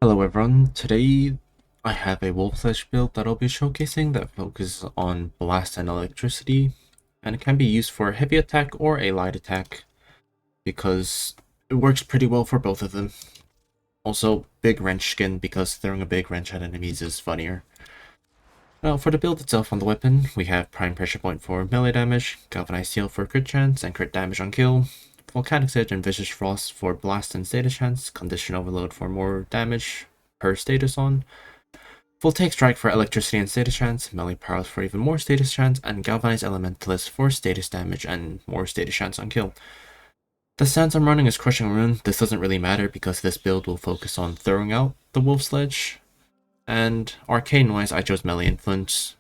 Hello everyone, today I have a Sledge build that I'll be showcasing that focuses on blast and electricity, and it can be used for a heavy attack or a light attack because it works pretty well for both of them. Also, big wrench skin because throwing a big wrench at enemies is funnier. Now for the build itself on the weapon, we have prime pressure point for melee damage, galvanized steel for crit chance and crit damage on kill, volcanic edge and vicious frost for blast and status chance, condition overload for more damage per status on, full take strike for electricity and status chance, melee powers for even more status chance, and galvanized elementalist for status damage and more status chance on kill. The stance I'm running is crushing rune. This doesn't really matter because this build will focus on throwing out the wolf sledge. And arcane wise, I chose melee influence,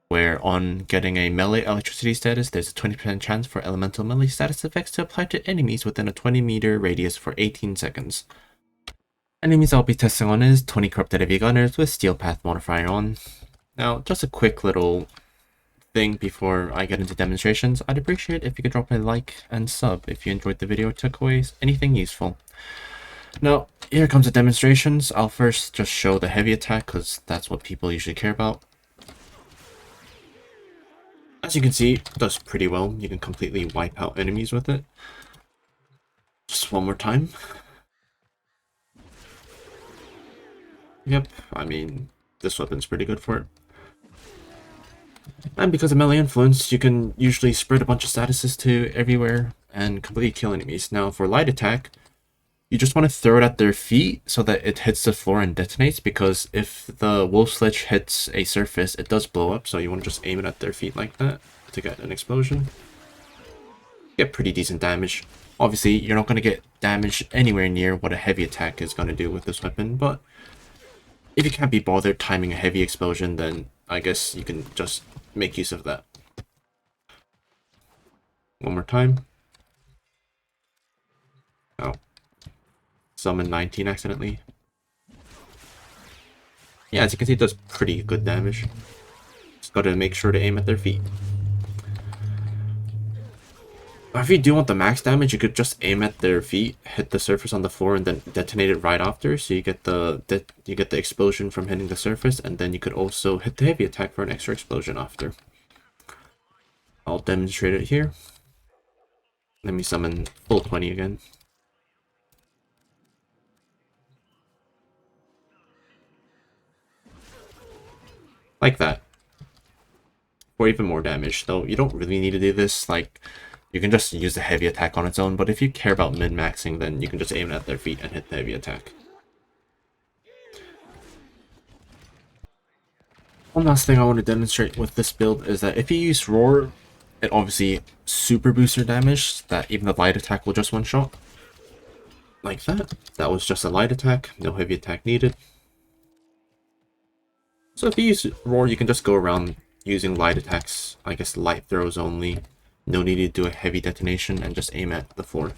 where on getting a melee electricity status, there's a 20% chance for elemental melee status effects to apply to enemies within a 20-meter radius for 18 seconds. Enemies I'll be testing on is 20 corrupted heavy gunners with steel path modifier on. Now, just a quick little thing before I get into demonstrations, I'd appreciate if you could drop a like and sub if you enjoyed the video or took away anything useful. Now, here comes the demonstrations. I'll first just show the heavy attack because that's what people usually care about. As you can see, it does pretty well. You can completely wipe out enemies with it. Just one more time. Yep, I mean, this weapon's pretty good for it. And because of melee influence, you can usually spread a bunch of statuses to everywhere and completely kill enemies. Now, for light attack, you just want to throw it at their feet so that it hits the floor and detonates, because if the wolf sledge hits a surface, it does blow up, so you want to just aim it at their feet like that to get an explosion. Get pretty decent damage. Obviously, you're not going to get damage anywhere near what a heavy attack is going to do with this weapon, but if you can't be bothered timing a heavy explosion, then I guess you can just make use of that. One more time. Oh. Summon 19 accidentally. Yeah, as you can see, it does pretty good damage. Just gotta make sure to aim at their feet. If you do want the max damage, you could just aim at their feet, hit the surface on the floor, and then detonate it right after. So you get the explosion from hitting the surface, and then you could also hit the heavy attack for an extra explosion after. I'll demonstrate it here. Let me summon full 20 again. Like that. For even more damage, though you don't really need to do this. Like, you can just use the heavy attack on its own, but if you care about min-maxing, then you can just aim it at their feet and hit the heavy attack. One last thing I want to demonstrate with this build is that if you use Roar, it obviously super boosts your damage, that even the light attack will just one-shot. Like that. That was just a light attack, no heavy attack needed. So if you use Roar, you can just go around using light attacks, I guess light throws only. No need to do a heavy detonation and just aim at the floor.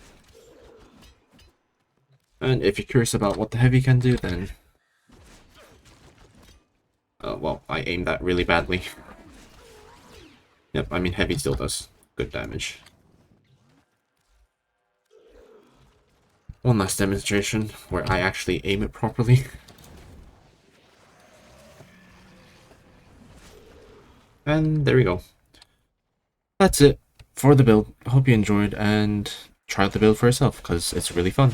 And if you're curious about what the heavy can do, then well, I aimed that really badly. Yep, I mean heavy still does good damage. One last demonstration where I actually aim it properly. And there we go. That's it for the build. I hope you enjoyed and try out the build for yourself because it's really fun.